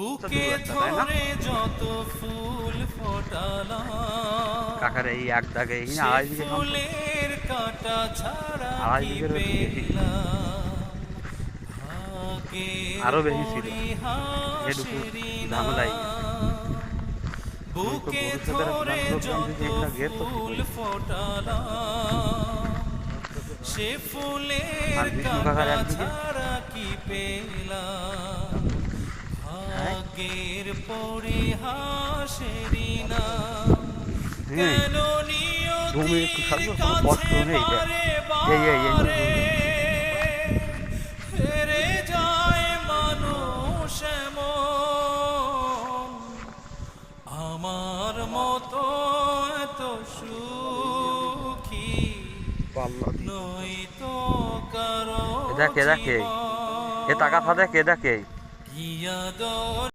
বুকে ধরে যত ফুল ফোটালাম কাকার এই এক দাগে এই আড়াই বিঘে ফুলের কাটা ছাড়া আড়াই কি বিঘের বেশি আরো বেশি ছিল যেটুকু ঝামেলাই বুকে ধরে যত ফুল ফোটালাম সে ফুলের কাটা ছাড়া কি পেলাম ভাগ্যের পরিহাসেরই না কেন নিয়তির কাছে বারে বারে হেরে যায় মানুষ এমন আমার মতো এত সুখী নই তো কারো দেখে এ টাকা দেখে কি আদর